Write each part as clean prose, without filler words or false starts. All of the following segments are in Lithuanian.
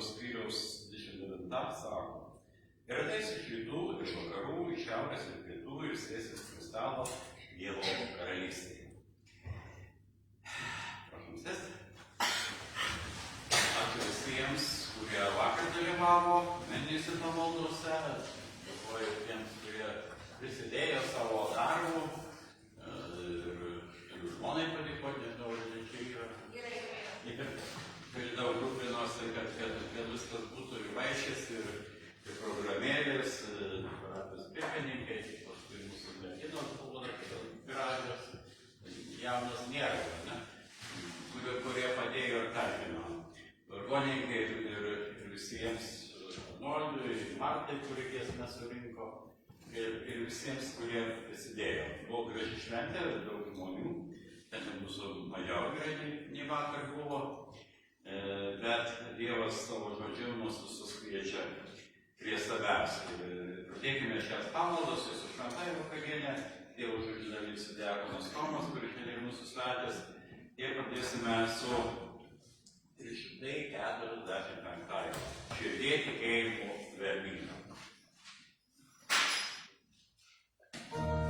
skyriaus 29 sako, ir ateis iš rytų, iš vakarų, iš šiaurės ir pietų ir sėsis prie stalo Dievo karalystėje. Prašom sėsti. Ačiū visiems, kurie vakar dalyvavo mėnesio pamaldose. Dėkoju tiems, kurie prisidėjo savo darbu. Ir žmonai padėkoti, nežinau, čia yra. Ir daug rūpinosi, kad viskas būtų ir vaišės, ir programėlės, aparatus pirmininkai, paskui mūsų merginos buvo, gražios, jaunos nėra, ne? Kurie padėjo ir talkino. Vargonininkai ir visiems Arnoldui, Martai, kurie giesmę surinko, ir visiems, kurie prisidėjo. Buvo graži šventė, daug žmonių, ten mūsų mažiau graži nei vakar buvo, bet Dievas savo žodžiu mus visus kviečia prie savęs. Pradėkime šias pamaldas su šventąja vakarienė, Dievo žodžiu dalysi diakonas Tomas, kuris šiandien mūsų svetęs, ir pradėsime su 345 širdie tikėjimo verbynų. Oh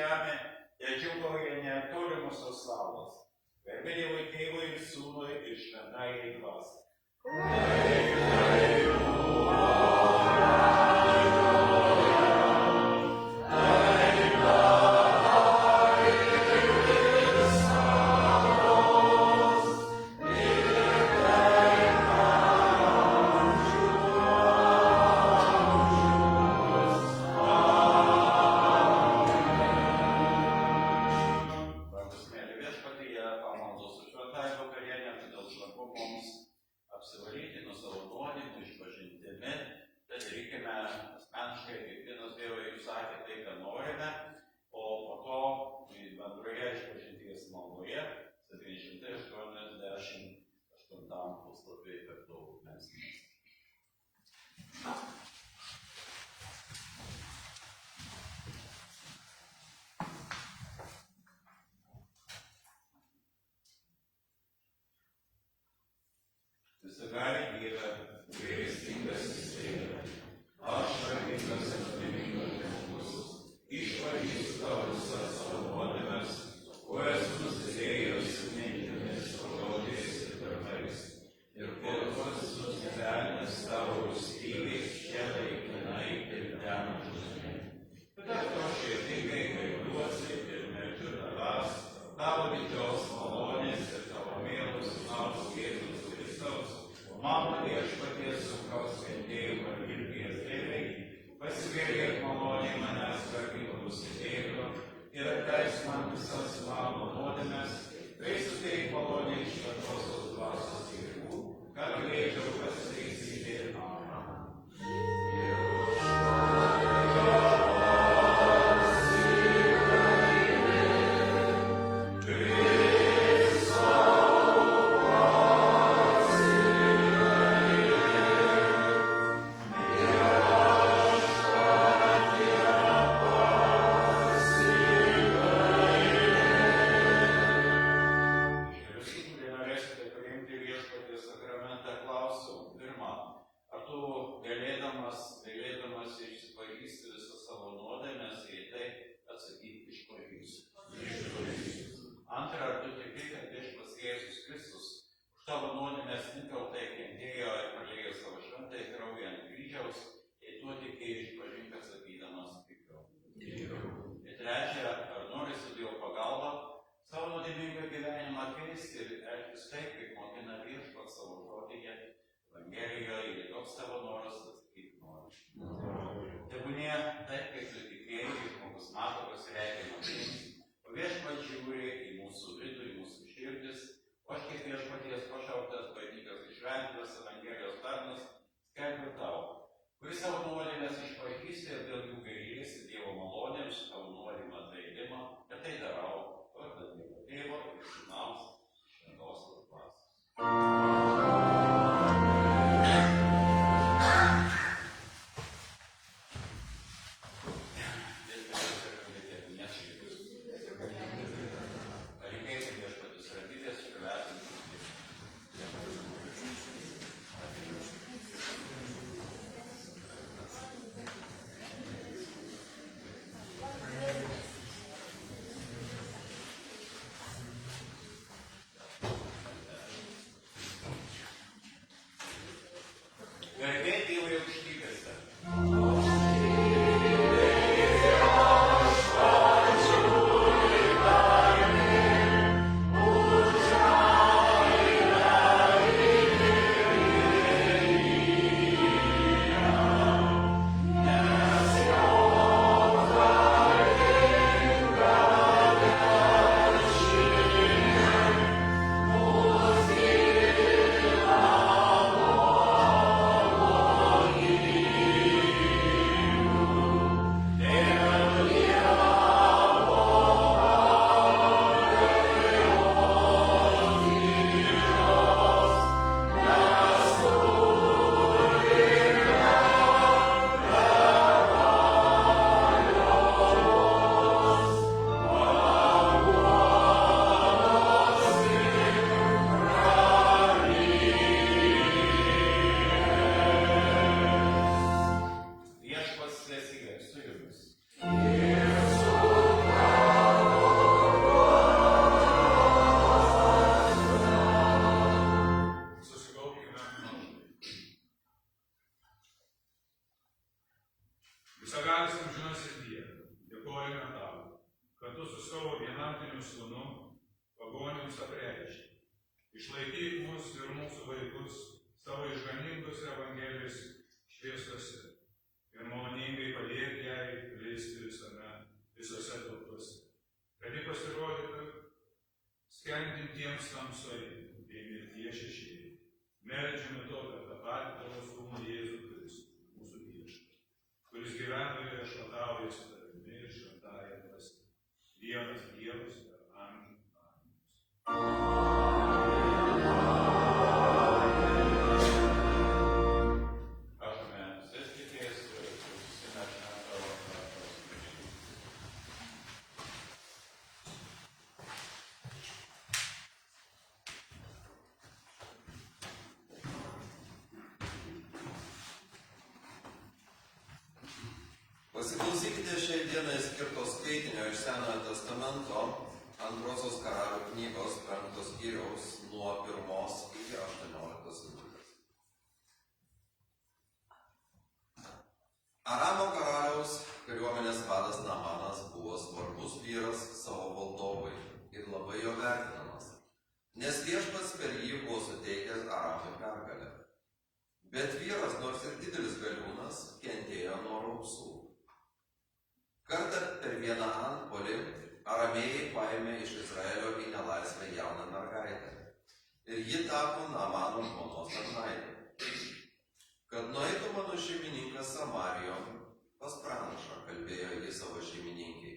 žemė, jie džiūgauja netolimusios salos. Garbė Dievui Tėvui ir Sūnui ir Šventajai Dvasiai. Visagali Dieve, gailestingasis Tėve, aš vargingas ir laimingas žmogus, išpažįstu tau visas savo nuodėmes, kuo esu nusidėjęs mintimis, žodžiais ir darbais, ir kokios nusivelnęs tavo rūstybės čia laikinai ir ten užžinai. Bet aš to širdingai gailiuosi ir meldžiu tavęs, tavo didžios malonės ir tavo mielus sūnaus Jėzaus Kristaus, mano Viešpaties sunkaus kentėjimo ir vilties dėlei, pasigailėk maloniai manęs garbingo nusidėjėlio ir atleisk man visas mano nuodėmes, bei suteik maloniai šventosios dvasios jėgų, kad galėčiau pasitaisyti. Amen. kartu su savo vienatiniu sūnu pagonims apreiškė. Išlaikyk mus ir mūsų vaikus savo išganingus Evangelijos šviesose ir maloningai padėk jai plisti visose tautose, kad ji pasirodytų skendintiems tamsoje bei mirties šešėlyje. Meldžiame to, kad tą patį tavo sūnų Jėzų Kristų, mūsų viešpatį, kuris gyvena ir viešpatauja su tavimi ir šventąja dvasia, vienas Dievas per amžių. Pasiklausykite šiai dienai skirto skaitinio iš Senojo testamento, Antrosios Karalių knygos 5 skyriaus nuo 1 iki 18 eilutės. Aramo karaliaus kariuomenės vadas Namanas buvo svarbus vyras savo valdovui ir labai jo vertinamas, nes viešpats per jį buvo suteikęs Aramui pergalę. Bet vyras, nors ir didelis galiūnas, kentėjo nuo raupsų. Kartą per vieną antpuolį aramėjai paėmė iš Izraelio į nelaisvę jauną mergaitę ir ji tapo Namano žmonos tarnaitė. Kad nueitų mano šeimininkas Samarijon pas pranašą, kalbėjo ji savo šeimininkiai,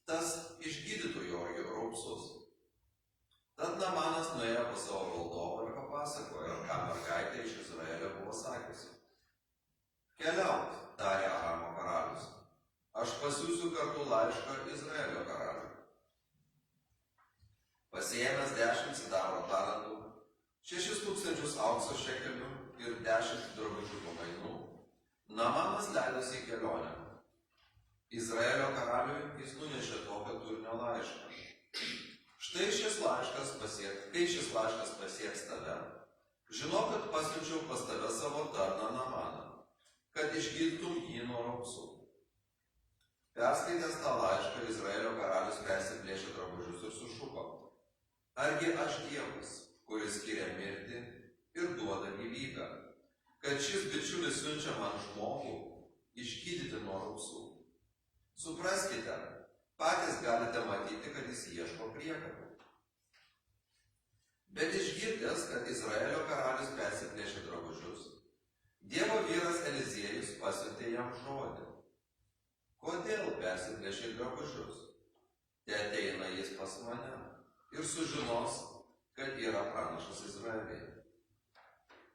tas išgydytų jo raupsus. Tad Namanas nuėjo pas savo valdovą ir papasakojo, ką mergaitė iš Izraelio buvo sakiusi. Keliauk, tarė Aramo karalius. Aš pasiųsiu kartu laišką Izraelio karaliui. Pasiėmęs 10 sidabro talentų, 6000 aukso šekelių ir 10 drabužių pamainų, Namanas leidosi į kelionę. Izraelio karaliui jis nunešė tokio turinio laišką. Štai kai šis laiškas pasieks tave, žinok, kad pasiunčiau pas tave savo tarną Namaną, kad išgydytum jį nuo raupsų. Perskaitęs tą laišką, Izraelio karalius persiplėšė drabužius ir sušuko. Argi aš Dievas, kuris skiria mirtį ir duoda gyvybę, kad šis bičiulis siunčia man žmogų išgydyti nuo raupsų. Supraskite, patys galite matyti, kad jis ieško priekabių. Bet išgirdęs, kad Izraelio karalius persiplėšė drabužius, Dievo vyras Eliziejus pasiuntė jam žodį. Kodėl persiplėšė drabužius? Te ateina jis pas mane ir sužinos, kad yra pranašas Izraelyje.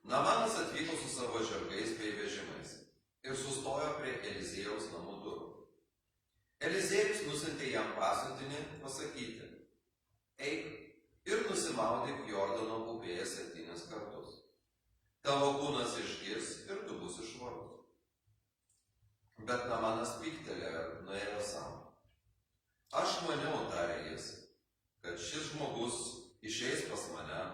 Namanas atvyko su savo žirgais bei vežimais ir sustojo prie Eliziejaus namų durų. Eliziejus nusiuntė jam pasiuntinį pasakyti: eik ir nusimaudyk Jordano upėje 7 kartus. Tavo kūnas išgis ir tu būsi švarus. Bet Namanas pyktelėjo ir nuėjo savo. Aš maniau, tarė jis, kad šis žmogus išeis pas mane,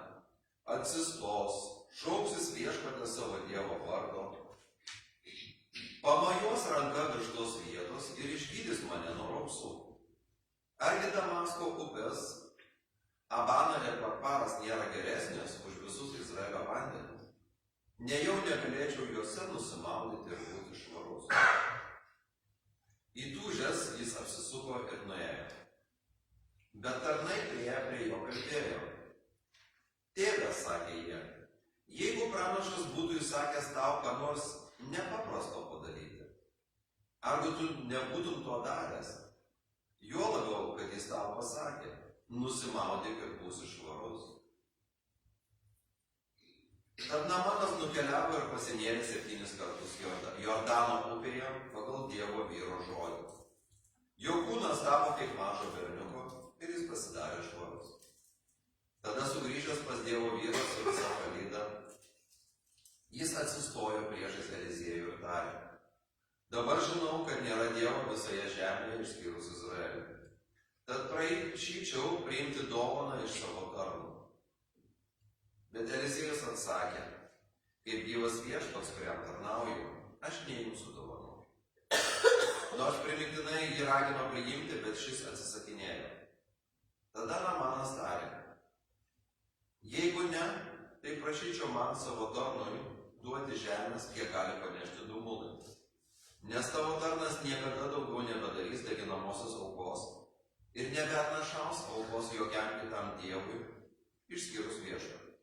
atsistos, šauksis viešpatę savo Dievo vardo, pamojuos ranka virš tos vietos ir išgydys mane nuo raupsų. Argi Damasko upės Abana ir Parparas nėra geresnės už visus Izraelio vandenis? Nejau negalėčiau juose nusimaudyti ir būti švarus. Įtūžęs jis apsisuko ir nuėjo. Bet tarnai priėjo prie jo kalbėjo. Tėve, sakė jie, jeigu pranašas būtų įsakęs tau ką nors nepaprasto padaryti, argi tu nebūtum to daręs? Juo labiau, kad jis tau pasakė, nusimaudyk ir būsi švarus. Tad Namanas nukeliavo ir pasinėrė 7 kartus Jordano upėje pagal Dievo vyro žodį. Jo kūnas tapo kaip mažo berniuko ir jis pasidarė švarus. Tada sugrįžęs pas Dievo vyrą su visa palyda, jis atsistojo priešais Eliziejų ir tarė: dabar žinau, kad nėra Dievo visoje žemėje išskyrus Izraelį. Tad prašyčiau priimti dovaną iš savo tarnų. Bet Eliziejus atsakė: kaip gyvas viešpats, kuriam tarnauju, aš neimsiu dovanų. Nors primygtinai jį ragino priimti, bet bet šis atsisakinėjo. Tada Namanas tarė: jeigu ne, tai prašyčiau man savo tarnui duoti žemės, kiek gali panešti dumulai. Nes tavo tarnas niekada daugiau nebedarys deginamosios aukos ir nebeatnašaus aukos jokiam kitam dievui, išskyrus viešpatį.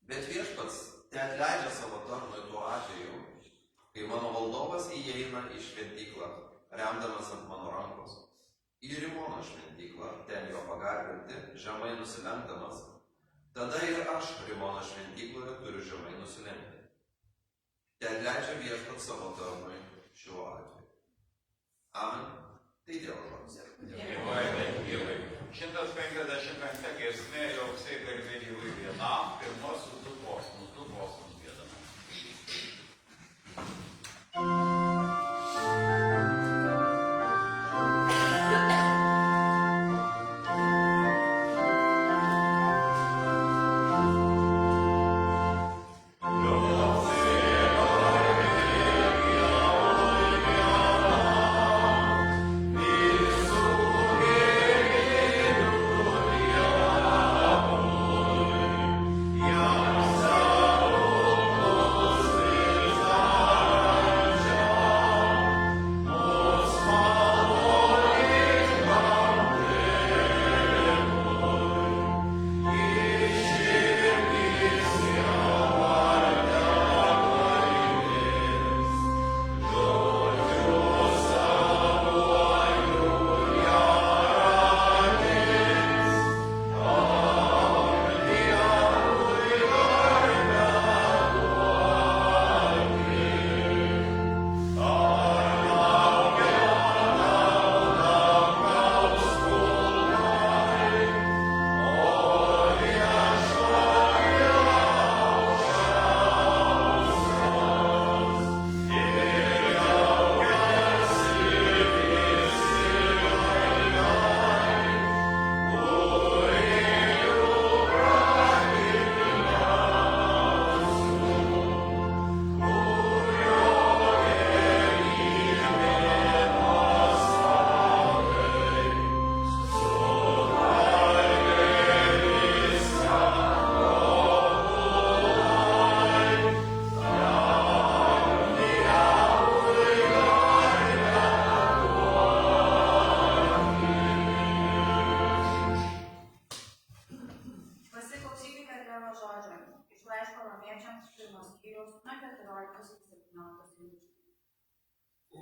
Bet viešpats teatleidžia savo tarnui tuo atveju, kai mano valdovas įeina į šventyklą, remdamas ant mano rankos, į Rimono šventyklą, ten jo pagarbinti, žemai nusilenkdamas, tada ir aš Rimono šventykloje turiu žemai nusilenkti. Teatleidžia viešpats savo tarnui šiuo atveju. Amen. Tai Dievo žodis. Dievui. 155 giesmė jau visai garbė Dievui vienam, pirmosius du posmus giedame.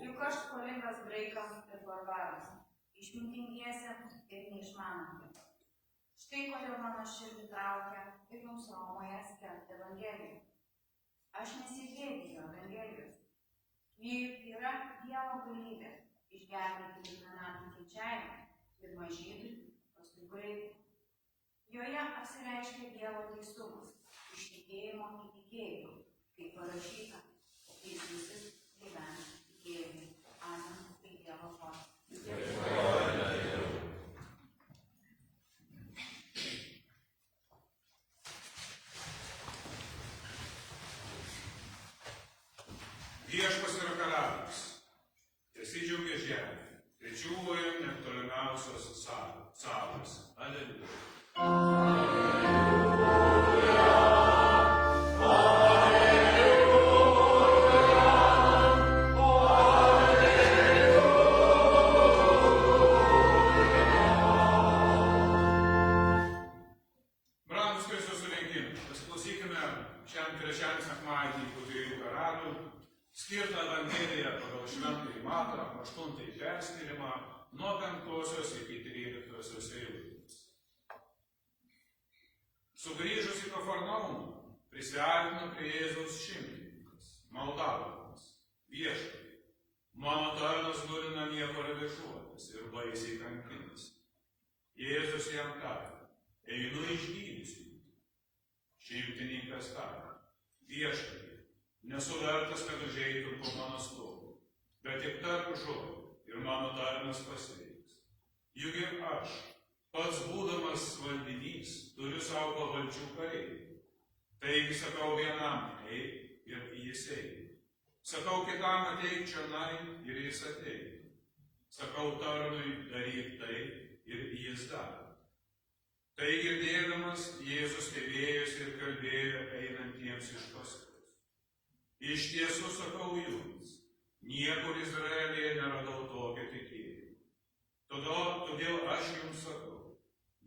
Juk aš skolingas graikams ir barbarams, išmintingiesiems ir neišmanantiems. Štai kodėl mano širdį traukia ir jums Romoje skelbti Evangeliją. Aš nesigėdiju Evangelijos. Ji yra Dievo galybė išgelbėti kiekvienam tikinčiajam, pirma žydui, paskui graikui. Joje apsireiškia Dievo teisumas, iš tikėjimo į tikėjimą, kaip parašyta, jis visi gyvena tikėjimu. Amen. Tai Dievo žodis. Viešpats yra karalius, tesidžiaugia žemė, trečiųjų net tolimiausios salos. Aleliuja. Brangūs Kristaus surinkimai, pasiklausykime šiam trečiam sekmadienį po 3 karalių skirtą Evangeliją pagal Šventąjį Matą, 8 perskyrimą nuo 5 iki 13 eilutės. Sugrįžus į Kafarnaumą, prisiartino prie Jėzaus šimtininkas, maldaudamas: Viešpatie, mano tarnas guli namie paralyžiuotas ir baisiai kankinasi. Jėzus jam tarė: einu išgydysiu jį. Šimtininkas tarė: Viešpatie, nesu vertas, kad užeitum po mano stogu, bet tik tarp žodį ir mano tarnas pasveiks. Juk ir aš, pats būdamas valdinys, turiu savo pavaldžių kareivių. Taigi sakau vienam: eik, ir jis eina. Sakau kitam: ateik čionai, ir jis ateina. Sakau kaip tai ir jis darė. Tai girdėdamas, Jėzus stebėjosi ir kalbėjo einantiems iš paskos. Iš tiesų sakau jums, niekur Izraelyje neradau tokio tikėjimo. Todėl aš jums sakau,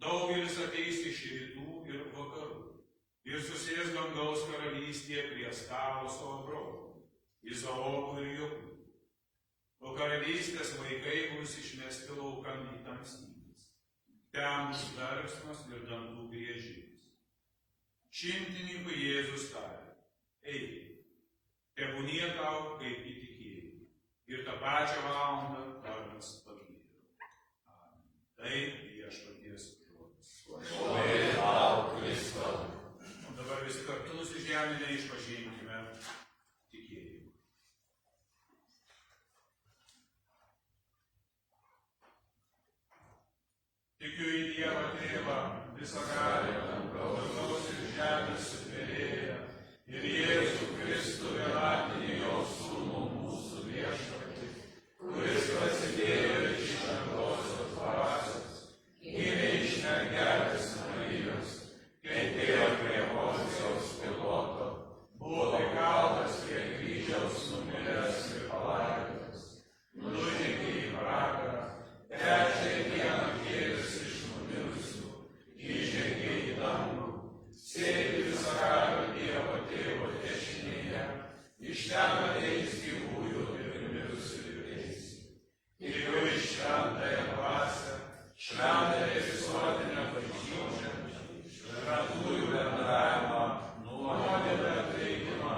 daugelis ateis iš rytų ir vakarų ir susės dangaus karalystėje prie stalo su Abraomu, Izaoku ir Jokūbu. O karalystės vaikai bus išmesti laukan į tamsybes. Ten bus verksmas ir dantų griežimas. Šimtininkui Jėzus tarė, eik, tebūnie tau kaip įtikėjai. Ir tą pačią valandą tarnas pagydė. Tai viešpaties žodis. O dabar visi kartu nusižeminę išpažinkime tikėjimą. Tikiu į Dievą Tėvą, visagalį, dangaus ir žemės sutvėrėją, ir Jėzų Kristų vienatinį jo sūnų mūsų viešpatį, kuris prasidėjo iš šventosios dvasios, gimė iš mergelės Marijos, kentėjo prie Poncijos Piloto, buvo prikaltas prie kryžiaus, numiręs ir palaidotas, nužengė į pragarą, trečiąją dieną kėlėsi iš numirusių, įžengė į dangų, sėdi visagalio Dievo Tėvo dešinėje, iš ten ateis gyvųjų ir mirusiųjų teisė. Tikiu į šventąją dvasią, šventąją visuotinę bažnyčią, šventųjų bendravimą, nuodėmę atleidimą,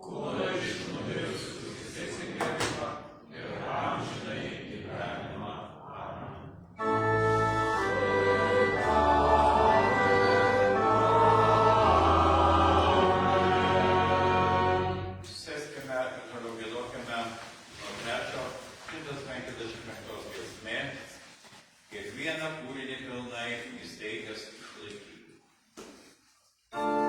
kūno iš numirusiųjų prisikėlimą ir amžinąjį gyvenimą. Sėskime ir toliau giedokime nuo 355 giesmė. Kiekvieną kūrinį pilnai įsteigęs išlaikyti. Amen.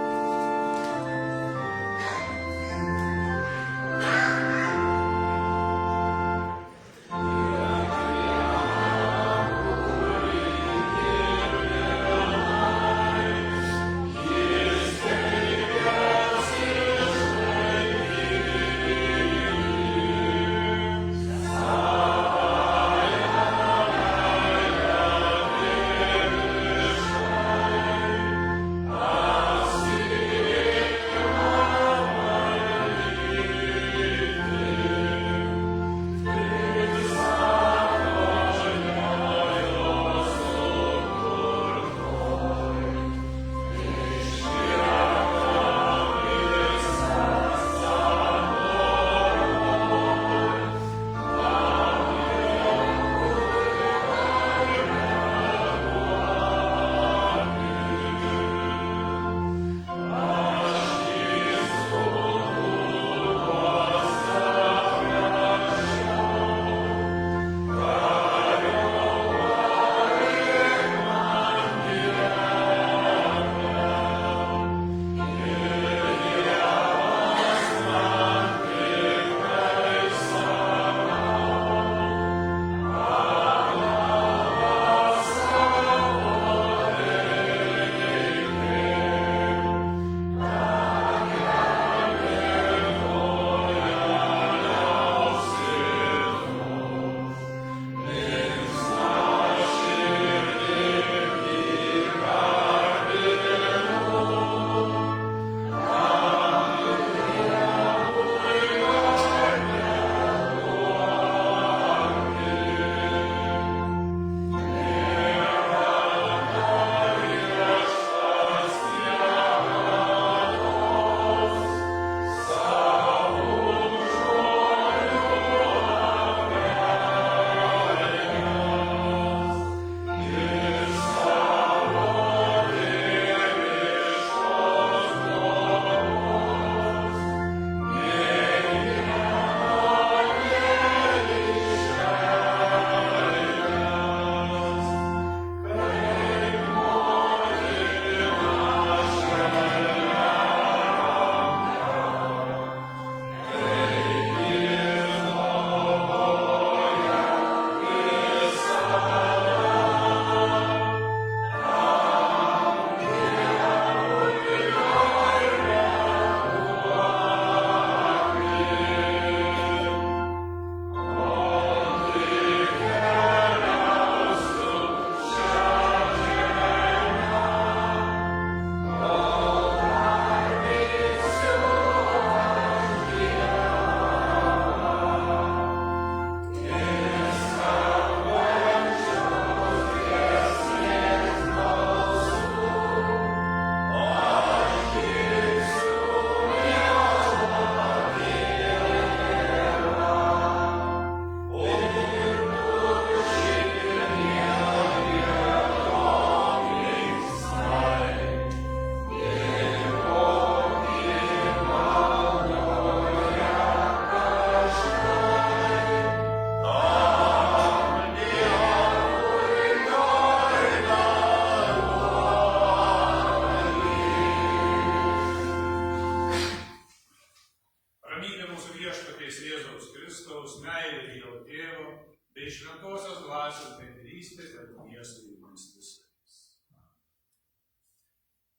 dvasios bendrystė tebūnie su jumis visais.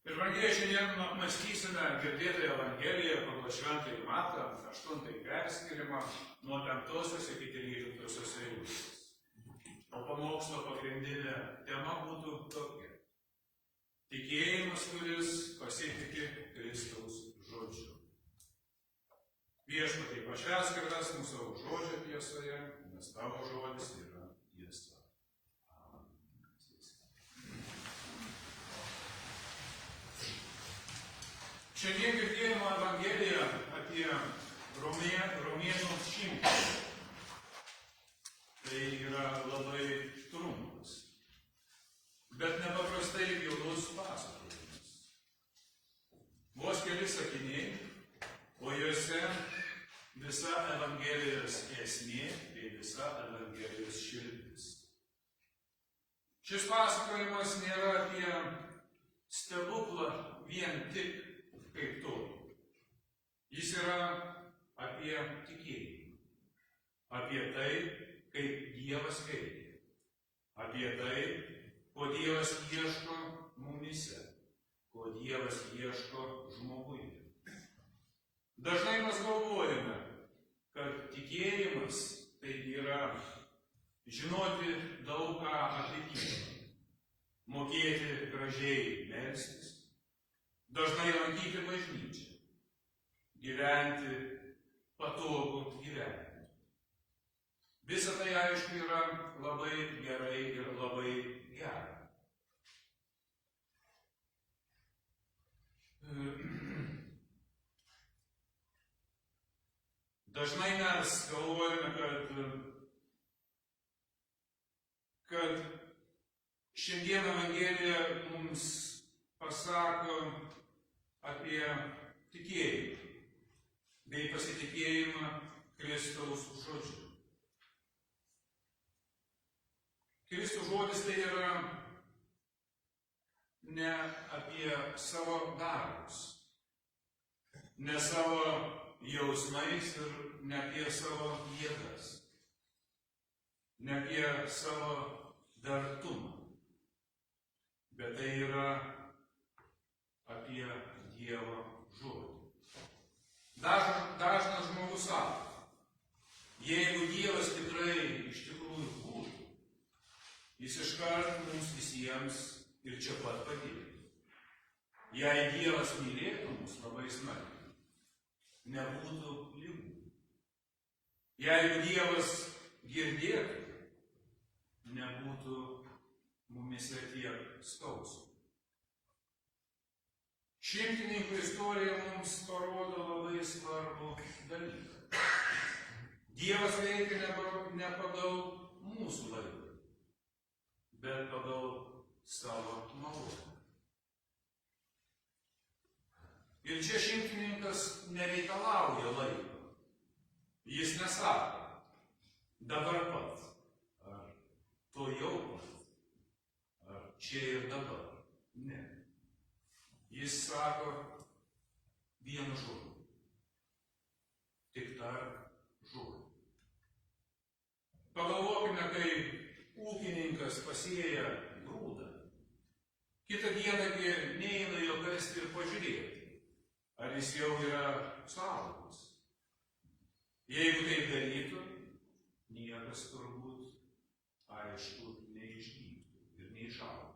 Evangeliją šiandien apmąstysime girdėtą Evangeliją pagal Šventąjį Matą, 8 perskyrimą nuo 5 iki 13 eilutės. O pamokslo pagrindinė tema būtų tokia: tikėjimas, kuris pasitiki Kristaus žodžiu. Viešpatie, pašvęsk ir vesk mus savo žodžio tiesoje, nes tavo žodis yra tiesa. Amen. Šiandien girdėjome Evangeliją apie Romėnų šimtmetį. Tai yra labai trumpas, bet nepaprastai gilus pasakojimas. Vos keli sakiniai, o juose visa Evangelijos esmė bei visa Evangelijos širdis. Šis pasakojimas nėra apie stebuklą vien tik kaip tokį. Jis yra apie tikėjimą, apie tai, kaip Dievas veikia, apie tai, ko Dievas ieško mumise, ko Dievas ieško žmoguje. Dažnai mes galvojame, kad tikėjimas tai yra žinoti daug ką apie Dievą, mokėti gražiai melstis, dažnai lankyti bažnyčią, gyventi patogų gyvenimą. Visa tai, aišku, yra labai gerai ir labai gera. Dažnai mes galvojame, kad šiandien Evangelija mums pasako apie tikėjimą bei pasitikėjimą Kristaus žodžiu. Kristaus žodis tai yra ne apie savo darbus, ne savo jausmais ir ne apie savo jėgas, ne apie savo dartumą, bet tai yra apie Dievo žodį. Dažnas žmogus sako, jeigu Dievas tikrai iš tikrųjų būtų, jis iškart mums visiems ir čia pat padėtų. Jei Dievas mylėtų mus labai smarkiai, nebūtų ligų. Jeigu Dievas girdėtų, nebūtų mumise tiek skausmo. Šimtininkų istorija mums parodo labai svarbų dalyką. Dievas veikia ne pagal mūsų laiką, bet pagal savo malonę. Ir čia šimtininkas nereikalauja laiko. Jis nesako, dabar pat, ar to jau pat, ar čia ir dabar. Ne. Jis sako vienu žodžiu. Tik tarp žodžių. Pagalvokime, kai ūkininkas pasėja grūdą, kitą dieną neina jo kasti ir pažiūrėti, ar jis jau yra suaugus. Jeigu taip darytų, niekas turbūt, aišku, neišgytų ir neišaugtų.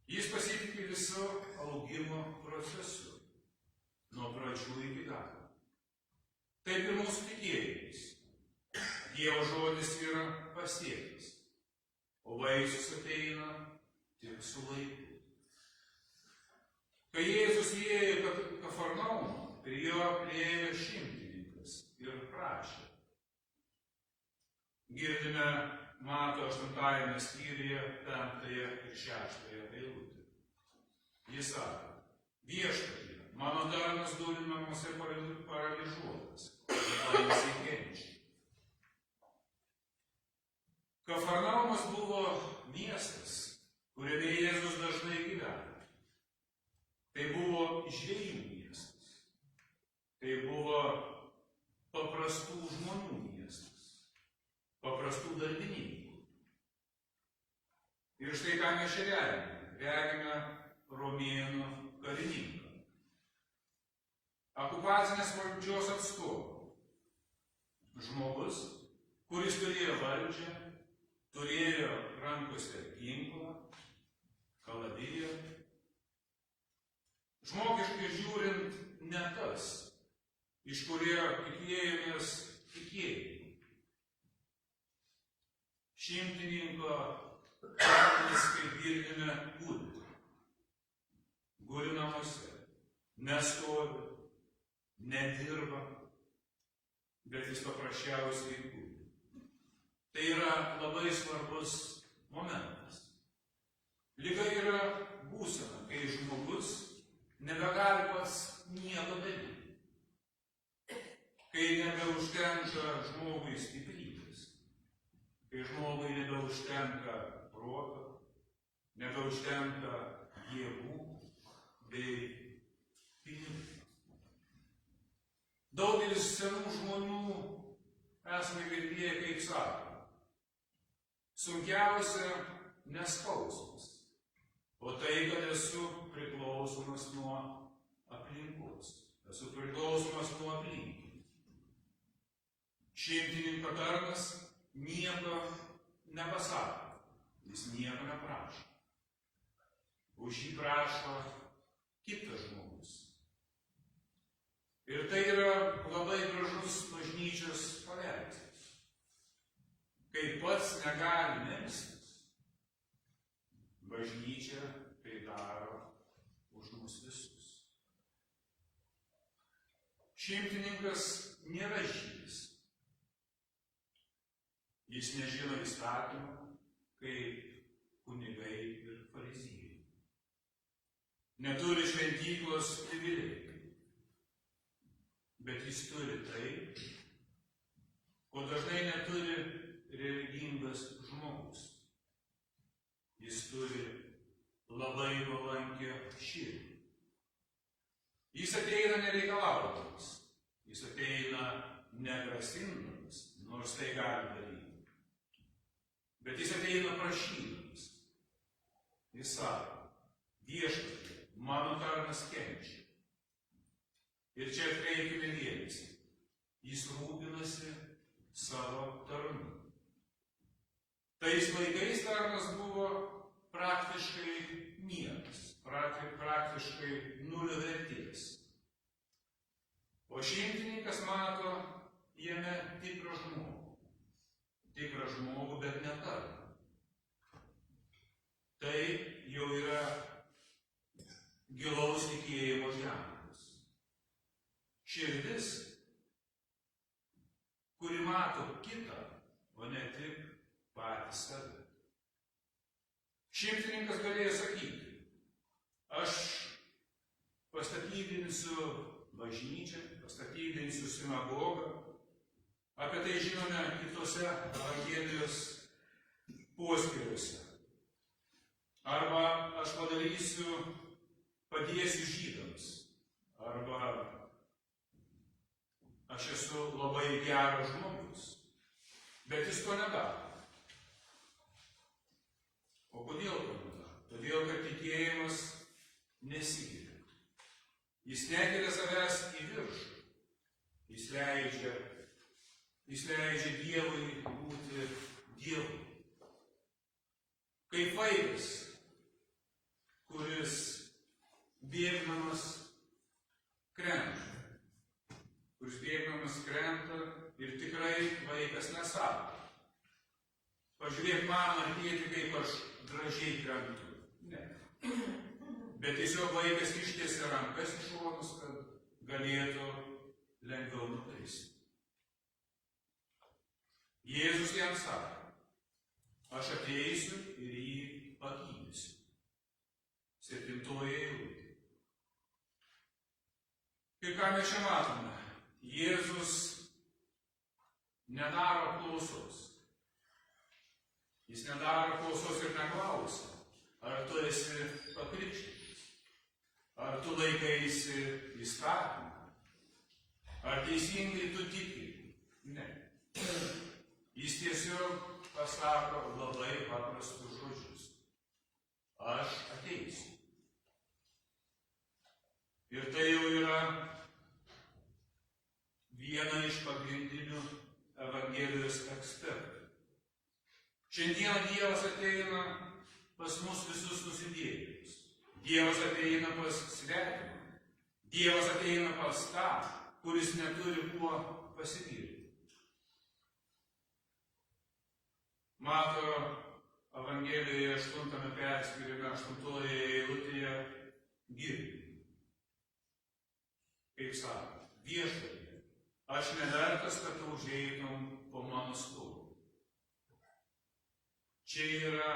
Jis pasitikė visų augimo procesu, nuo pradžių iki galo. Taip ir mūsų tikėjimas. Dievo žodis yra pasiektas, o vaisius ateina tik su laiku. Kai Jėzus įėjo į Kafarnaumą, prie jo priėjo šimtininkas ir prašė. Girdime Mato 8 skyriuje 5 ir 6 eilutė. Jis sako, viešpatie, mano tarnas guli namuose paralyžiuotas, o jisai kenčia. Kafarnaumas buvo miestas, kuriame Jėzus dažnai gyveno. Tai buvo žvejų miestas. Tai buvo paprastų žmonių miestas. Paprastų darbininkų. Ir štai ką mes čia regime. Regime romėnų karininką. Okupacinės valdžios atstovą. Žmogus, kuris turėjo valdžią, turėjo rankose ginklą, kalaviją. Žmogiškai žiūrint, ne tas, iš kurio tikėjomės tikėjimą. Šimtininko katinas, kaip girdime, guli. Guli namuose, nestovi, nedirba, bet jis paprasčiausiai guli. Tai yra labai svarbus momentas. Liga yra būsena, kai žmogus nebegali pats nieko daryti. Kai nebeužtenka žmogui stiprybės. Kai žmogui nebeužtenka proto, nebeužtenka jėgų bei pinigų. Daugelis senų žmonių esame girdėję, kaip sako, sunkiausia ne skausmas, o tai, kad esu priklausomas nuo aplinkos, esu priklausomas nuo aplinkų. Šimtininko tarnas nieko nepasako, jis nieko neprašo. Už jį prašo kitas žmogus. Ir tai yra labai gražus bažnyčios paveikslas. Kai pats negali melstis, bažnyčia tai daro už mus visus. Šimtininkas nėra žydis. Jis nežino įstatymų, kaip kunigai ir fariziejai. Neturi šventyklos privilegijų. Bet jis turi tai, ko dažnai neturi religingas žmogus. Jis turi labai nuolankią širdį. Jis ateina nereikalaudamas, jis ateina negrasindamas, nors tai gali daryti. Bet jis ateina prašydamas. Jis sako, viešpatie, mano tarnas kenčia. Ir čia atkreipkime dėmesį. Jis rūpinasi savo tarnu. Tais laikais tarnas buvo praktiškai niekas, praktiškai nulio vertės. O šimtininkas mato jame tikrą žmogų. Tikrą žmogų, bet ne tarną. Tai jau yra gilaus tikėjimo ženklas. Širdis, kuri mato kitą, o ne tik patį save. Šimtininkas galėjo sakyti, aš pastatydinsiu bažnyčią, pastatydinsiu sinagogą. Apie tai žinome kitose Evangelijos poskyriuose. Arba aš padėsiu žydams. Arba aš esu labai geras žmogus, bet jis to nedaro. O kodėl to nedaro? Todėl, kad tikėjimas nesigiria. Jis nekelia savęs į viršų. Jis leidžia Dievui būti Dievu. Kaip vaikas, kuris bėgdamas krenta. Kuris bėgdamas krenta ir tikrai vaikas nesako. Pažiūrėk, mama, tėti, kaip aš gražiai krentu. Ne. Bet tiesiog vaikas ištiesia rankas į šonus, kad galėtų lengviau nutaisti. Jėzus jam sako, aš ateisiu ir jį pagydysiu. 7 eilutė. Kai ką mes čia matome? Jėzus nedaro klausos. Jis nedaro klausos ir neklausia, ar tu esi pakrikštytas, ar tu laikaisi įstatymą, ar teisingai tu tiki. Ne. Jis tiesiog pasako labai paprastus žodžius. aš ateisiu. Ir tai jau yra viena iš pagrindinių Evangelijos aspektų. Šiandien Dievas ateina pas mus visus nusidėjėlius. Dievas ateina pas svetimą. Dievas ateina pas tą, kuris neturi kuo pasigirti. Mato Evangelijoje 8 perskyrime, 8 eilutėje girdi. Kaip sako, viešpatie, aš nevertas, kad tu užeitum po mano stulą. Čia yra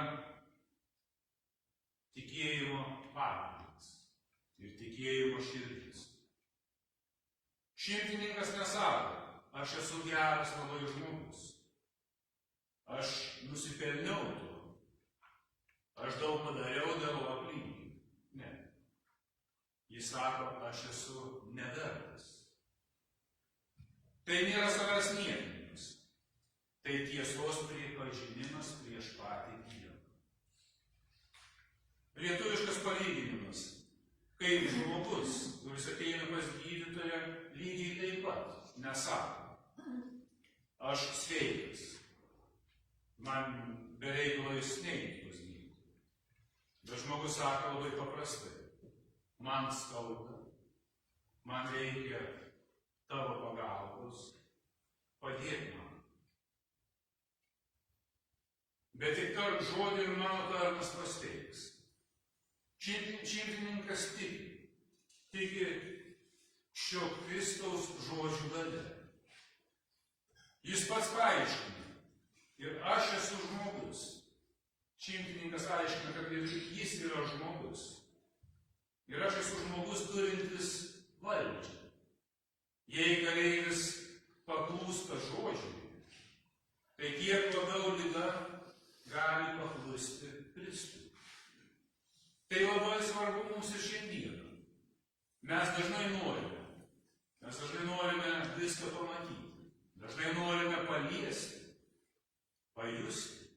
tikėjimo pagrindas ir tikėjimo širdis. Šimtininkas nesako, aš esu geras labai žmogus. Aš nusipelniau to. Aš daug padariau dėl aplinkinių. Ne. Jis sako, aš esu nevertas. Tai nėra savęs niekinimas. Tai tiesos pripažinimas prieš patį Dievą. Lietuviškas palyginimas. Kaip žmogus, kuris ateina pas gydytoją, lygiai taip pat nesako, aš sveikas. Man bereikalo jis neiti pas gydytoją. Bet žmogus sako labai paprastai, man skauda, man reikia tavo pagalbos, padėk man. Bet tik tarp žodį ir mano tarnas pasteiks. Šimtininkas tiki šio Kristaus žodžių galia. Jis pats paaiškina. Ir aš esu žmogus. Šimtininkas aiškina, kad ir jis yra žmogus. Ir aš esu žmogus turintis valdžią. Jei kareivis paklūsta žodžiui, tai kiek labiau lyga gali paklusti Kristui. Tai labai svarbu mums ir šiandieną. Mes dažnai norime viską pamatyti. Dažnai norime paliesti, pajusti.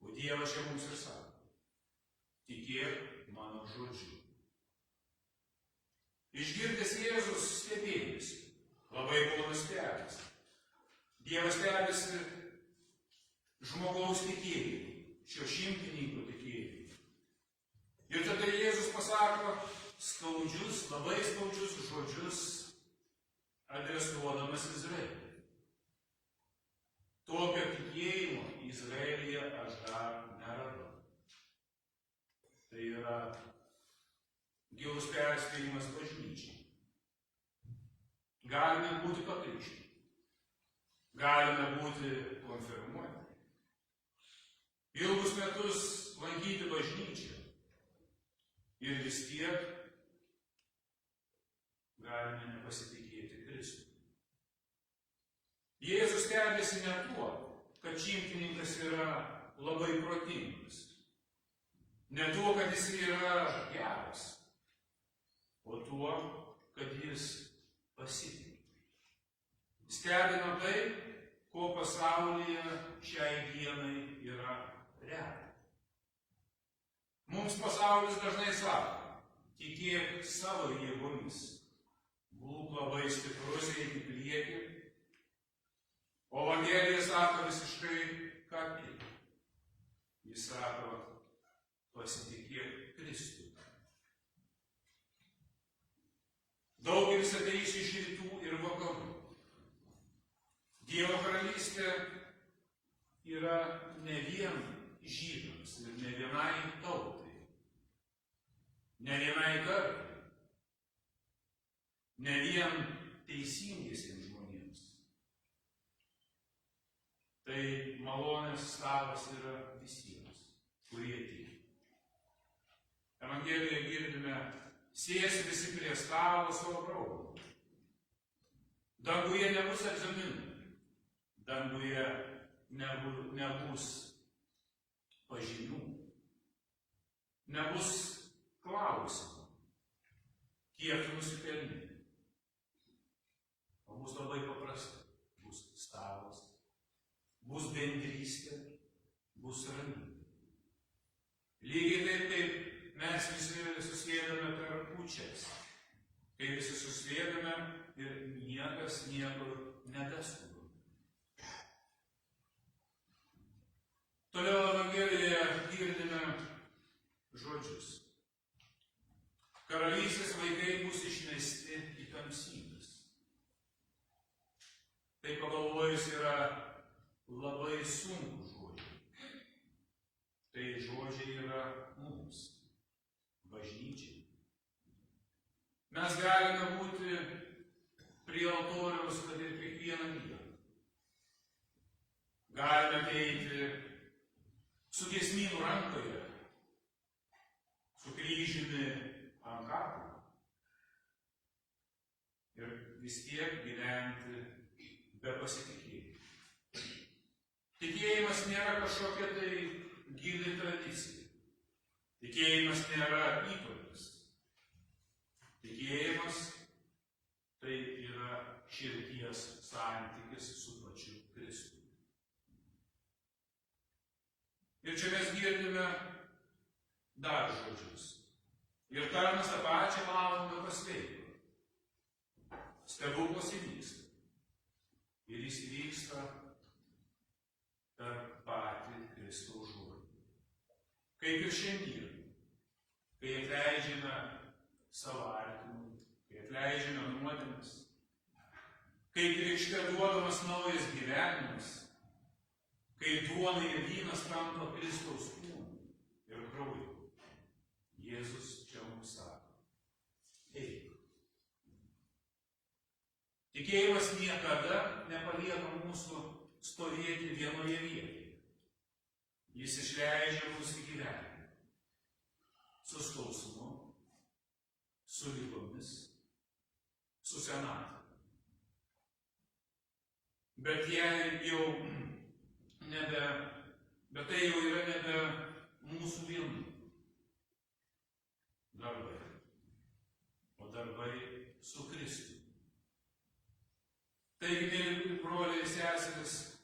O Dievas čia mums ir sako, tikėk mano žodžiu. Išgirdęs Jėzus stebėjosi, labai buvo nustebęs. Dievas stebėsi žmogaus tikėjimu, šio šimtininko tikėjimu. Ir tada Jėzus pasako skaudžius, labai skaudžius žodžius, adresuodamas Izraeliui. Tokio tikėjimo Izraelyje aš dar neradau. Tai yra gilus perspėjimas bažnyčiai. Galime būti pakrikštyti. Galime būti konfirmuoti. Ilgus metus lankyti bažnyčią. Ir vis tiek galime nepasitikėti Kristui. Jėzus stebėsi ne tuo, kad šimtininkas yra labai protingas. Ne tuo, kad jis yra geras, o tuo, kad jis pasitiki. Stebina tai, ko pasaulyje šiai dienai yra reta. Mums pasaulis dažnai sako, tikėk savo jėgomis, būk labai stiprus, eik į priekį. O Evangelija sako visiškai ką kita. Jis sako, pasitikėk Kristui. Daugelis ateis iš rytų ir vakarų. Dievo karalystė yra ne vien žydams ir ne vienai tautai, ne vienai kartai, ne vien teisingiesiems žmonėms. Tai malonės stalas yra visiems, kurie tiki. Evangelijoje girdime, sės visi prie stalo savo braudą. Danguje nebus egzaminų. Danguje nebus pažymių, nebus klausimų, kiek tu nusipelnai. O bus labai paprasta. Bus stalas, bus bendrystė, bus ramybė. Lygiai taip, kaip mes visi susėdame per kūčias, kai visi susėdame ir niekas niekur nedaskuba. Toliau Evangelijoje girdime žodžius. Karalystės vaikai bus išmesti į tamsybes. Tai pagalvojus yra labai sunku žodžiai. Tai žodžiai yra mums, bažnyčiai. Mes galime būti prie altoriaus, kad ir kiekvieną dieną. Galime ateiti su giesmynu rankoje, su kryžiumi ant kaklo ir vis tiek gyventi be pasitikėjimo. Tikėjimas nėra kažkokia tai gili tradicija. Tikėjimas nėra įprotis. Tikėjimas tai yra širdies santykis su pačiu Kristumi. Ir čia mes girdime dar žodžius. Ir tarnas tą pačią valandą pasveiko. Stebuklas įvyksta. Ir jis įvyksta per patį Kristaus žodį. Kaip ir šiandien, kai atleidžiame savo artimui, kai atleidžiame nuodėmes, kai krikšte duodamas naujas gyvenimas, kai duona ir vynas tampa Kristaus kūnu ir krauju. Jėzus čia mums sako: eik. Tikėjimas niekada nepalieka mūsų stovėti vienoje vietoje. Jis išleidžia mus į gyvenimą. Su skausmu, su ligomis, su senatve. Bet tai jau yra nebe mūsų vienų darbai, o darbai su Kristumi. Taigi, mėly broliai ir seserys,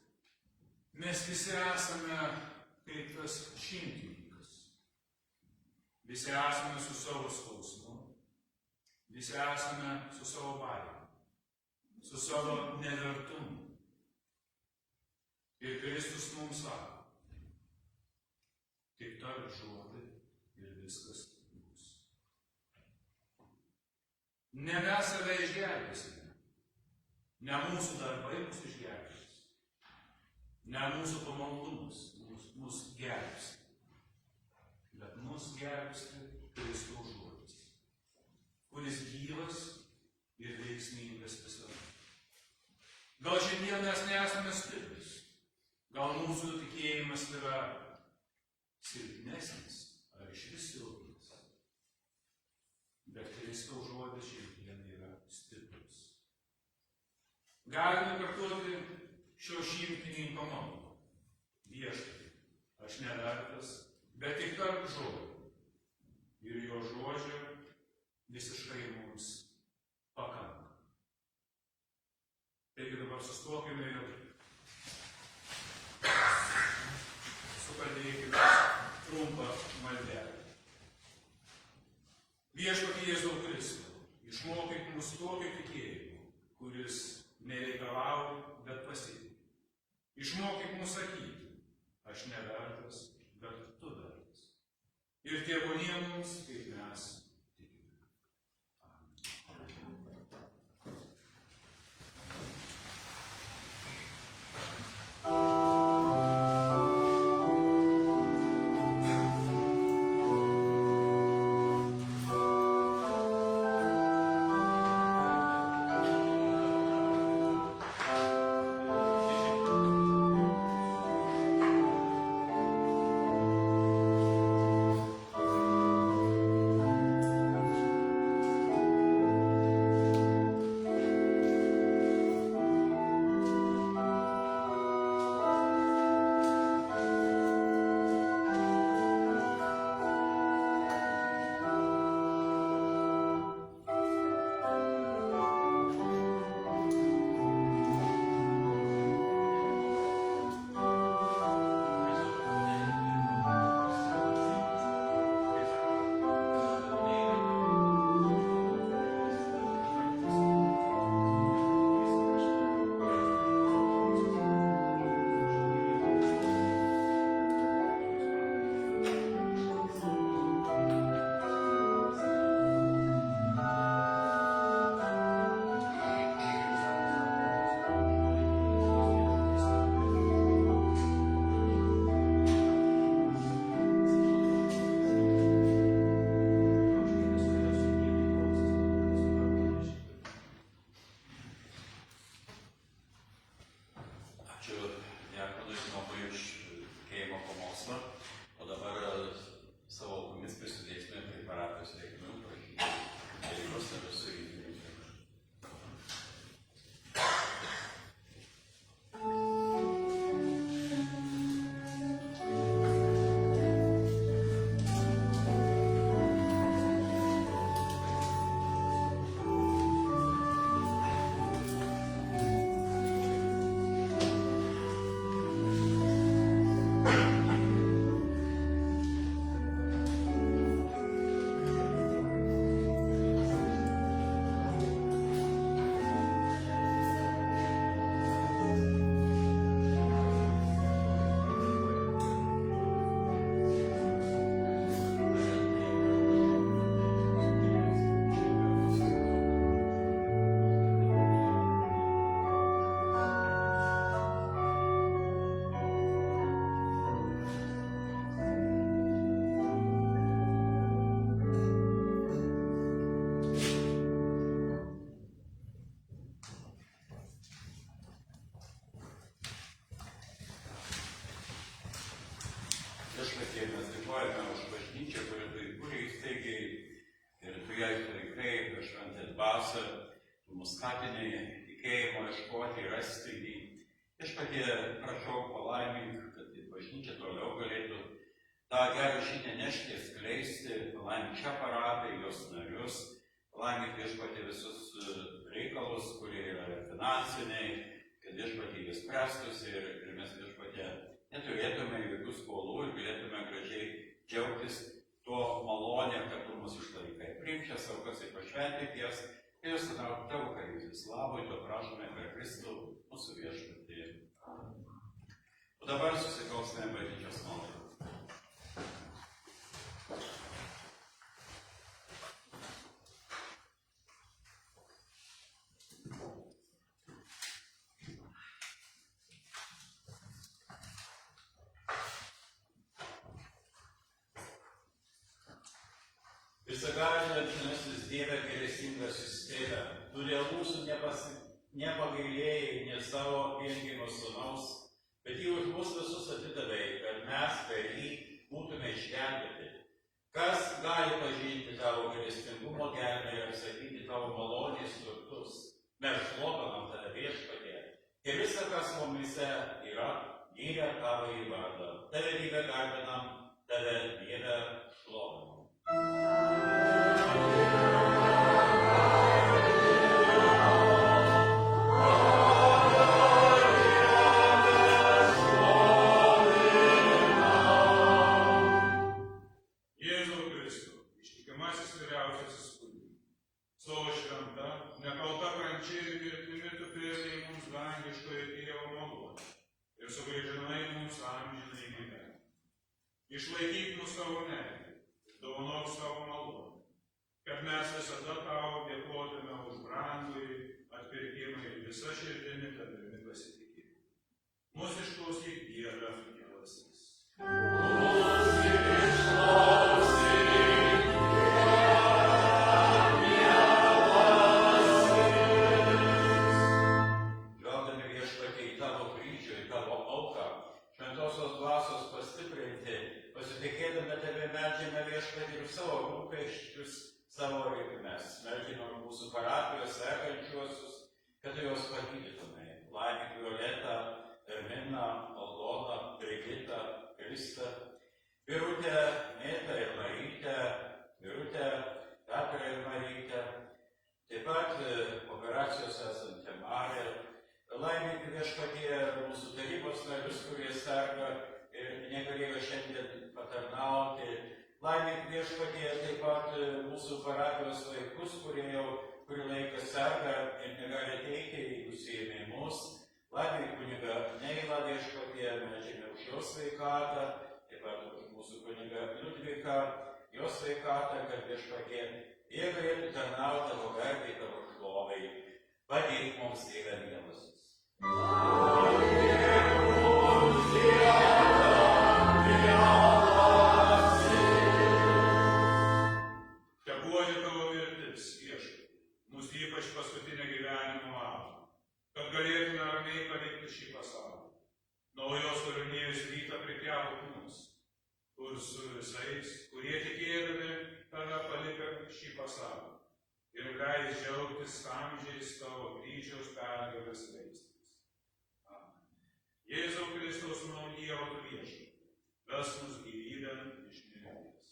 mes visi esame kaip tas šimtininkas. Visi esame su savo skausmu, visi esame su savo baime, su savo nevertumu. Ir Kristus mums sako: tik tark žodį ir viskas bus. Ne mes save išgelbėsime. Ne mūsų darbai mus išgelbės, ne mūsų pamaldumas mus gelbės, bet mus gelbės Kristaus žodis, kuris gyvas ir veiksmingas visada. Gal šiandien mes nesame stiprus, gal mūsų tikėjimas yra silpnesnis ar išvis silpnas, bet Kristaus žodis šiandien yra stiprus. Galime kartuoti šio šimtininko maldą: Viešpatie, aš nevertas, bet tik tark žodį. Ir jo žodžio visiškai mums pakanka. Taigi dabar sustokime ir sukalbėkime trumpą maldelę. Viešpatie Jėzau Kristau, išmokyk mus tokio tikėjimo, kuris nereikalauja, bet pasitiki. Išmokyk mus sakyti: aš nevertas, bet tu vertas. Ir tėvonė mums, kaip mes tikime. trumpai iš tikėjimo pamokslo, o dabar savo aukomis prisidėsime prie parapijos reikmių, prašyti dalykus ir visų įvykių. Viešpatie, mes dėkojame už bažnyčią, kuri tu įkūrė įstaigiai ir tu jai laikai per šventą dvasią, tu mus skatinai tikėjimo ieškoti, rasti jį. Viešpatie, prašau palaimink, kad bažnyčia toliau galėtų tą gerą žinią nešti, skleisti, palaimink šią parapiją, jos narius, palaimink viešpatie visus reikalus, kurie yra finansiniai, kad viešpatie jie spręstųsi ir mes viešpatie neturėtume jokių skolų ir galėtume gražiai džiaugtis tuo malonę, kad tu mus išlaikai. Priimk šias aukas ir pašventink jas, ir jūs tavo karalystės labui, to prašome per Kristų, mūsų viešpatį. O dabar susikausime bažnyčios maldą. Visagalinasis Dieve, gailestingasis Tėve, tu dėl mūsų nepagailėjai ne savo viengimio sūnaus, bet jį už mus visus atidavei, kad mes per jį būtume išgelbėti. Kas gali pažinti tavo gailestingumo gelmę ir sakyti tavo malonės turtus? Mes šlovinam tave viešpatie, ir visa, kas mumyse yra, gyrė tavo į vardą. Tave Dieve garbinam, tave Dieve šlovinam. Išlaikyk mus savo meilę, dovanok savo malonę, kad mes visada tau dėkotume už brangųjį atpirkimą ir visą širdimi tavimi pasitikėjimą. Mūsų išklausyk Dieve, mielasis. Žvelgdami viešpatie į tavo kryžių, į tavo auką, šventosios dvasios pastiprinti, pasitikėdami tave meldžiame viešpatį ir savo rūpesčius, savo reikmes. Meldžiame mūsų parapijos sergančiuosius, kad tu juos pagydytumai. Laimik Violetą, Erminą, Aldoną, Brigitą, Kristą, Birutę, Mėtą ir Marytę, Birutę, Petrą ir Marytę, taip pat operacijos esantį Marę. Laimik viešpatie mūsų tarybos narius, kurie serga ir negalėjo šiandien patarnauti. Laimik viešpatie taip pat mūsų parapijos vaikus, kurie jau kurį laiką serga ir negali ateiti į užsiėmimus. Laimik kunigą Neilą viešpatie, meldžiame už jo sveikatą, taip pat už mūsų kunigą Liudviką, jo sveikatą, kad viešpatie jie galėtų tarnauti tavo garbei, tavo šlovai. Padėk mums, Dieve mielasis. Tebuoji tavo viltis, viešpatie, mūsų ypač paskutinę gyvenimo valandą, kad galėtume ramiai palikti šį pasaulį. Naujos kūrinės kuris rytą prikelk mus, kur su visais, kurie tikėdami tave paliko šį pasaulį. Ir leis džiaugtis amžiais tavo kryžiaus pergalės vaizdais. Amen. Jėzau Kristus, nuo Dievo tu viešpatie, ves mus gyvybėn iš mirties.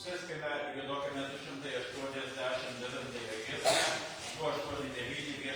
Sėskime, giedokime 289 giesmę, 289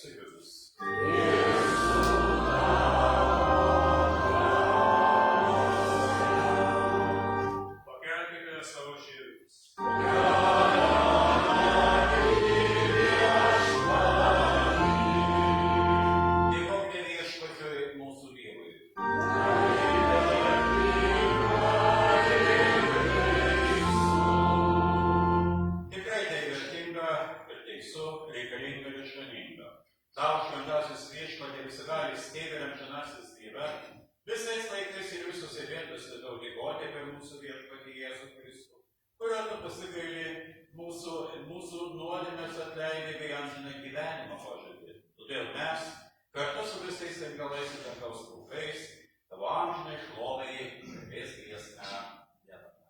su jumis. Pakelkite savo širdis. Dėkokite Viešpačiui mūsų Dievui. Tikrai tai vertinga ir teisų, reikalinga ir išganinga. Tau, šventasis Viešpatie, visagalis tėve ir amžinasis Dieve, visais laikais ir visose vietose tau dėkoti per mūsų Viešpatį Jėzų Kristų, kurio tu pasigaili mūsų nuodėmes atleidai bei amžiną gyvenimą pažadė. Todėl mes, kartu su visais angelais ir dangaus pulkais, tavo amžinai šlovei garbės giesmę giedame.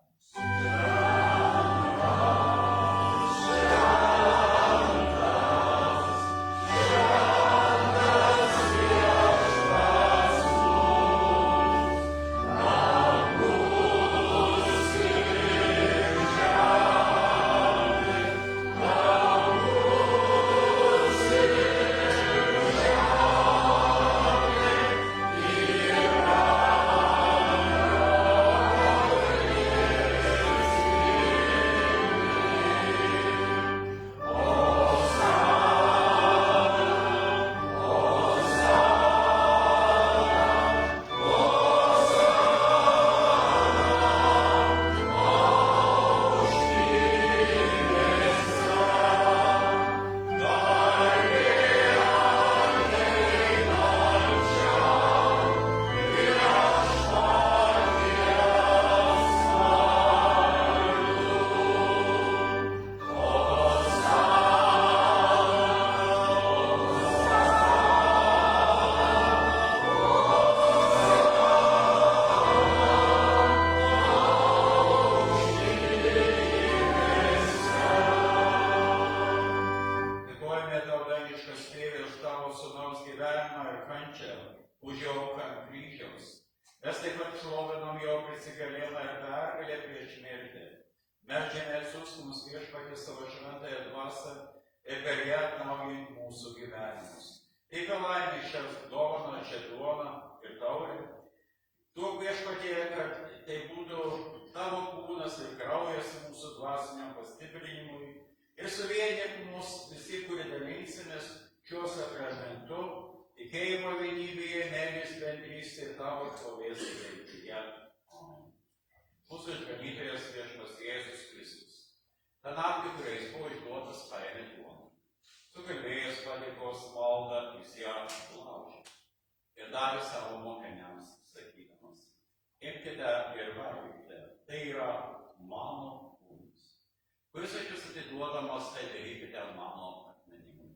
Už jo auką ant kryžiaus. Mes taip pat šlovinam jo prisigalėjimą ir pergalę prieš mirtį. Meldžiame atsiųsk mums Viešpatie savo šventąją dvasią ir per ją atnaujink mūsų gyvenimus. Teikia laimė šias dovaną, šią duoną ir taurę. Duok Viešpatie, kad tai būtų tavo kūnas ir kraujas mūsų dvasiniam pastiprinimui ir suvienyk mus visi, kurie dalinsimės šiuo sakramentu, tikėjimo vienybėje, meilės bendrystėje ir tavo šlovės viltyje. Mūsų išganytojas Viešpats Jėzus Kristus. Ta naktį, kuriais buvo išduotas, paėmė duoną. Sukalbėjęs padėkos maldą, jis ją sulaužė. Ir davė savo mokiniams, sakydamas: imkite ir valgykite, tai yra mano kūnas, kuris iš jūsų atiduodamas, tai darykite mano atminimui.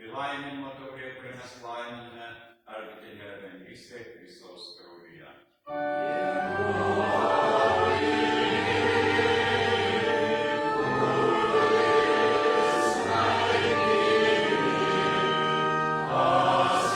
Laiminimo taurė, kurią mes laiminame, argi tai nėra bendrystė Kristaus kraujyje. Dievas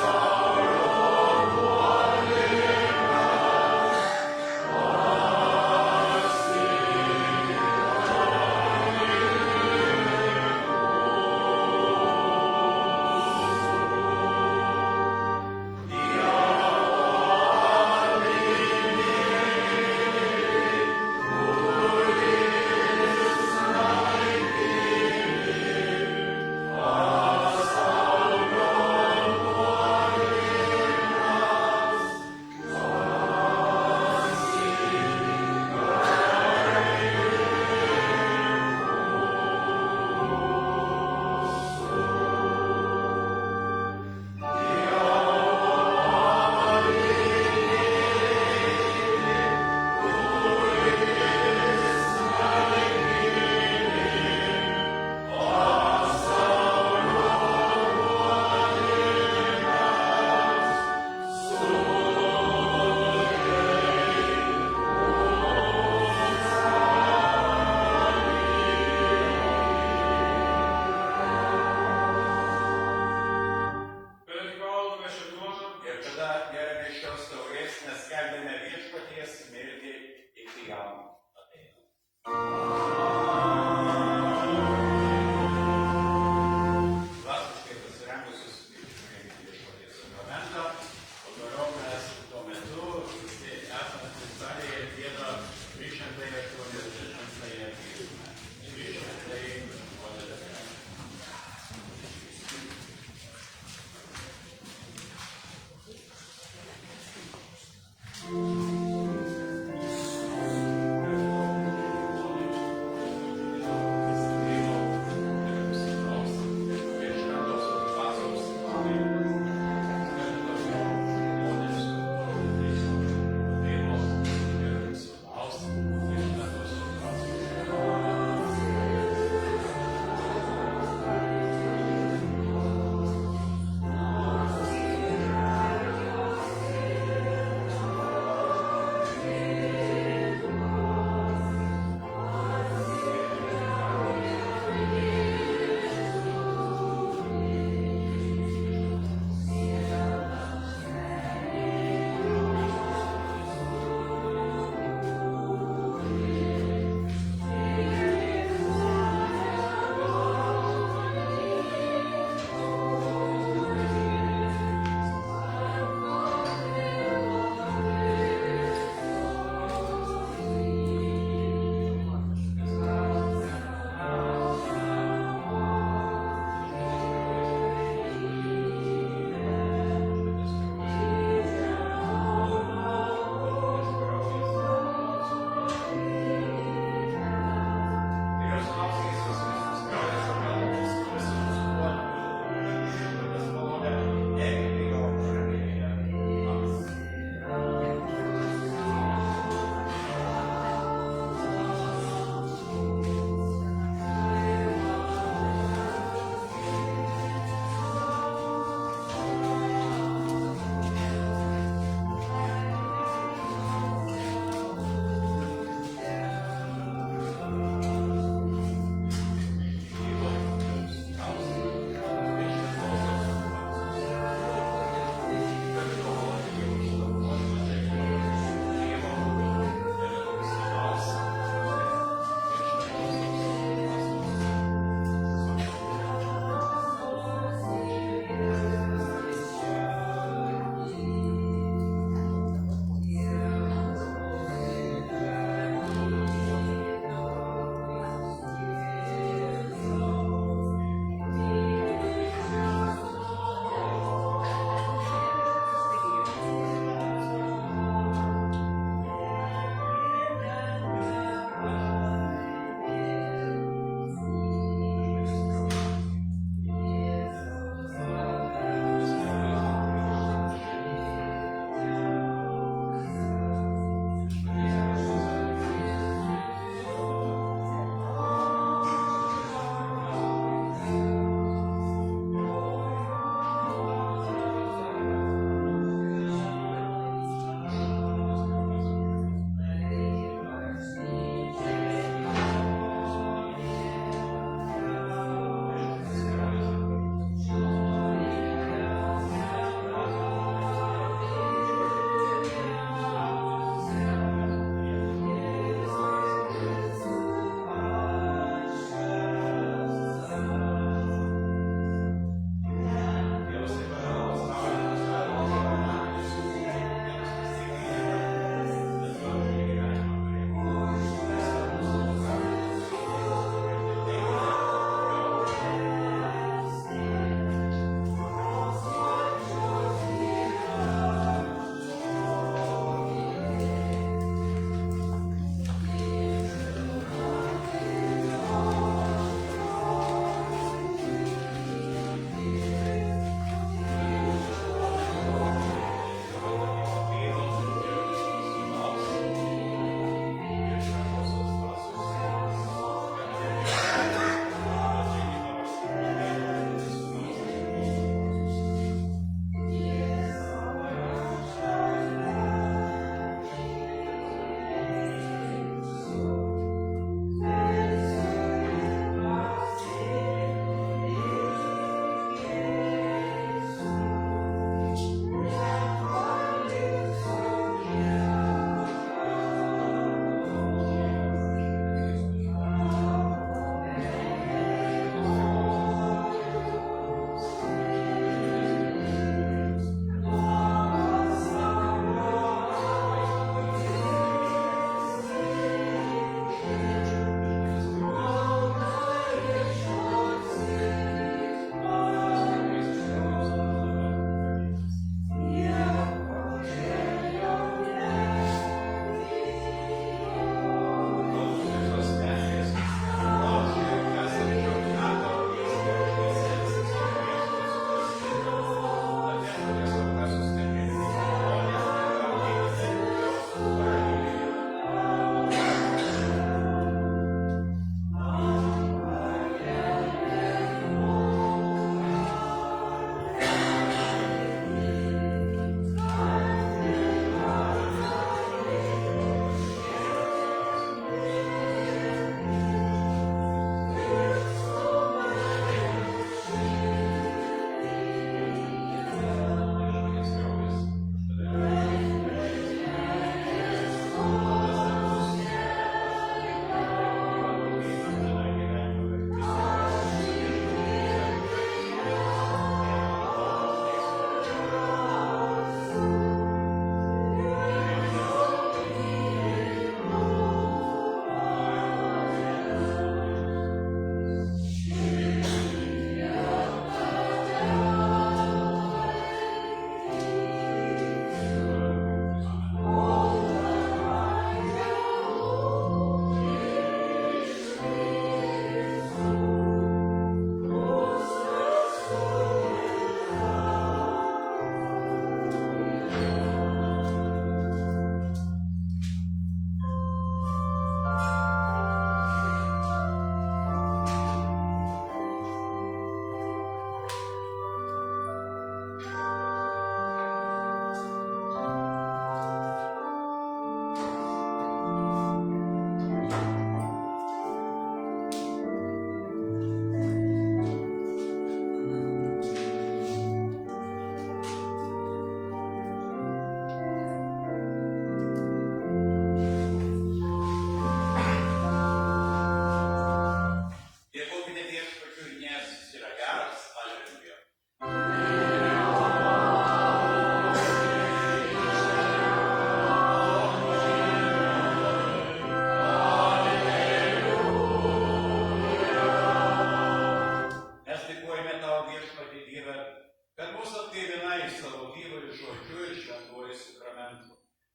mus atgaivinai savo gyvųjų žodžiu ir šventuoju sakramentu.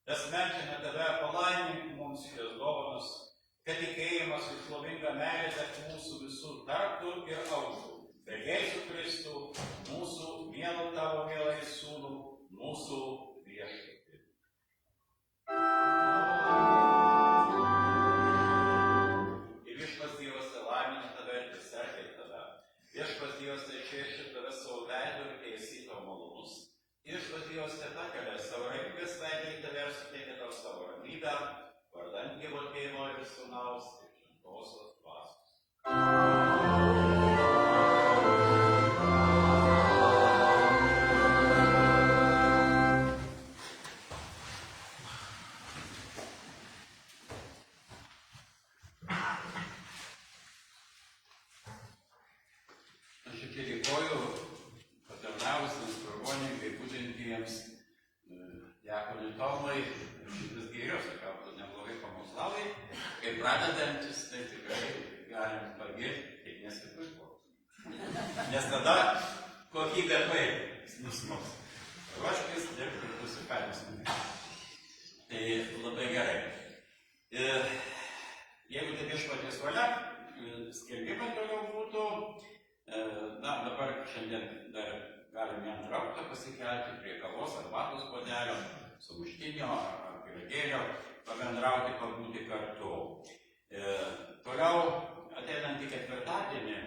Tas meldžiame tave, palaimink mums šias dovanas, kad tikėjimas ir šlovinga meilė tarp mūsų visų tarptų ir augtų. Per Jėzų Kristų, mūsų mielą tavo mieląjį sūnų, mūsų viešpatį. Ir viešpats Dievas te laimina tave ir serga tave. Viešpats Dievas te šviečia tave savo veidu ir teisy tau malonus. Viešpats Dievas te pakelia savo ramybės veidą į tave ir suteikia tau savo ramybę, vardan Dievo Tėvo ir Sūnaus ir Šventosios Dvasios. Dėkoju patarnavusiems vargonininkai budintiems diakonui Tomui ir šitas gėrios, kad neblogai pamokslauja. Kai pradedantis, tai tikrai galim pagirti, kaip nesipuiko. Nes tada kokybė paėmė nusmus. Ruoškis ir susipažinti. Tai labai gerai. Jeigu tai viešpaties valia, skelbimai toliau būtų. Na, dabar šiandien dar galime antrą aukštą pasikelti prie kavos ar batos puodelio, sumuštinio ar pyragėlio, pabendrauti, pabūti kartu. Toliau, ateinant į ketvirtadienį,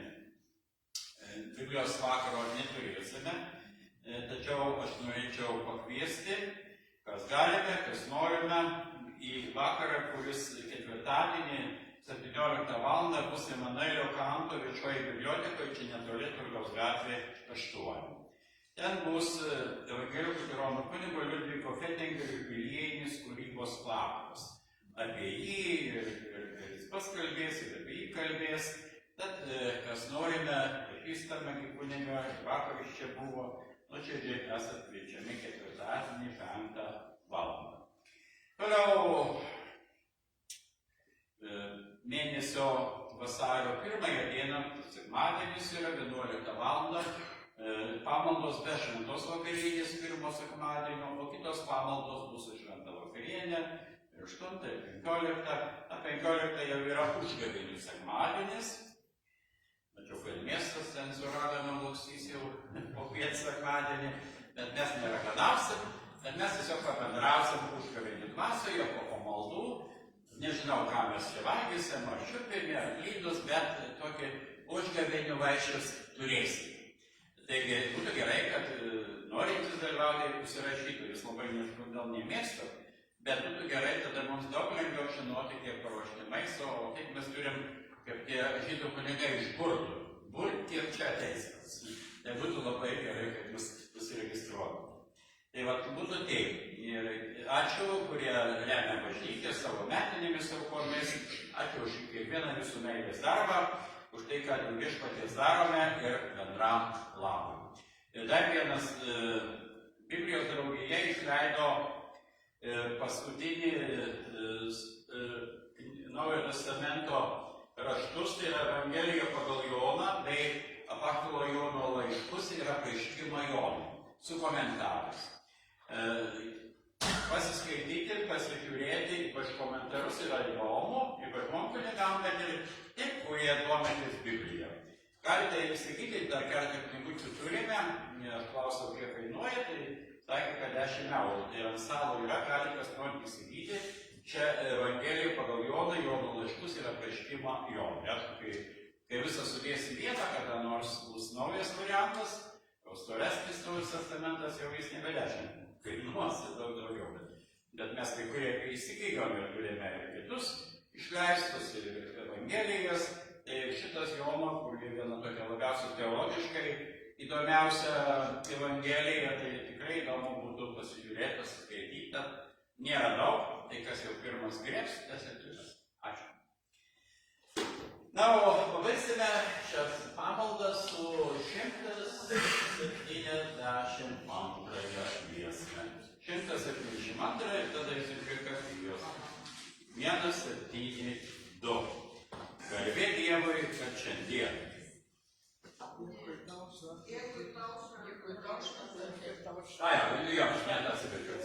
Biblijos vakaro neturėsime, tačiau aš norėčiau pakviesti, kas galime, kas norime, į vakarą, kuris ketvirtadienį 17 val. Bus Emanuelio Kanto viešoje bibliotekoje, čia netoli Turgaus gatvė 8. Ten bus evangelikų liuteronų kunigo Liudviko Fetingerio jubiliejinis kūrybos klausimas. Apie jį ir jis pats kalbės, ir apie jį kalbės. Tad, kas norime, pažįstame kaip kunigą, vakar iš čia buvo, nuoširdžiai esat kviečiami ketvirtadienį 5 val. Toliau mėnesio vasario 1 dieną, sekmadienis yra 11 val. Pamaldos be šventos vakarienės 1 sekmadienio, o kitos pamaldos bus šventa vakarienė 8 ir 15. 15 jau yra užgavėnių sekmadienis. Tačiau, kad miestas ten suragano lauksys jau po piet sekmadienį, bet mes neraganausim, bet mes tiesiog pabendrausim užgavėnių dvasioje po pamaldų. Nežinau, ką mes čia valgysim, ar šiupinį, ar lydus, bet tokį užgavėnių vaišės turėsim. Taigi, būtų gerai, kad norintys dalyvauti užsirašytų, jis labai gal nemėgsta, bet būtų gerai, tada mums daug lengviau žinoti, kiek paruošti maisto, o kiek mes turim, kaip tie žydų kunigai iš Burtų. Burti ir čia ateisas. Tai būtų labai gerai, kad jūs užsiregistruotumėte. Tai vat būtų taip. Ir ačiū, kurie remia bažnyčią savo metinėmis aukomis. Ačiū už kiekvieną jūsų meilės darbą, už tai, kad viešpaties darome ir bendram labui. Ir dar vienas Biblijos draugija išleido paskutinį Naujojo testamento raštus, tai yra Evangelija pagal Joną, bei apaštalo Jono laiškus ir apreiškimą Jonui su komentarais. Pasiskaityti, pasižiūrėti, ypač komentarus yra įdomu, ypač man kunigam, bet ir taip, kurie duomenys Bibliją. Galite įsigyti, dar keletą knygučių turime, aš klausiau, kiek kainuoja, tai sakė, kad 10 eurų. Tai ant stalo yra, galite kas nori įsigyti. Čia Evangelija pagal Joną, Jono laiškus ir apreiškimą Jonui. Kai visą sudėsi vietą, kada nors bus naujas variantas, jau storesnis Naujas testamentas, jau jis nebe 10. Kainuos daug daugiau. Bet mes kai kurie įsigijom ir turime ir kitus išleistus, ir Evangelijas. Tai šitas Jono, kuri viena tokia labiausiai teologiškai įdomiausia Evangelija, tai tikrai įdomu būtų pasižiūrėti, pasiskaityti. Nėra daug, tai kas jau pirmas grėps, tas ir turas. Ačiū. Na, o pabaigsime šias pamaldas su 172 giesme. 172 ir tada įsikakijos. 172. Garbė Dievui, kad šiandien. vaikui karšta, tai kaip tavo A, jo, aš net atsiverčiau.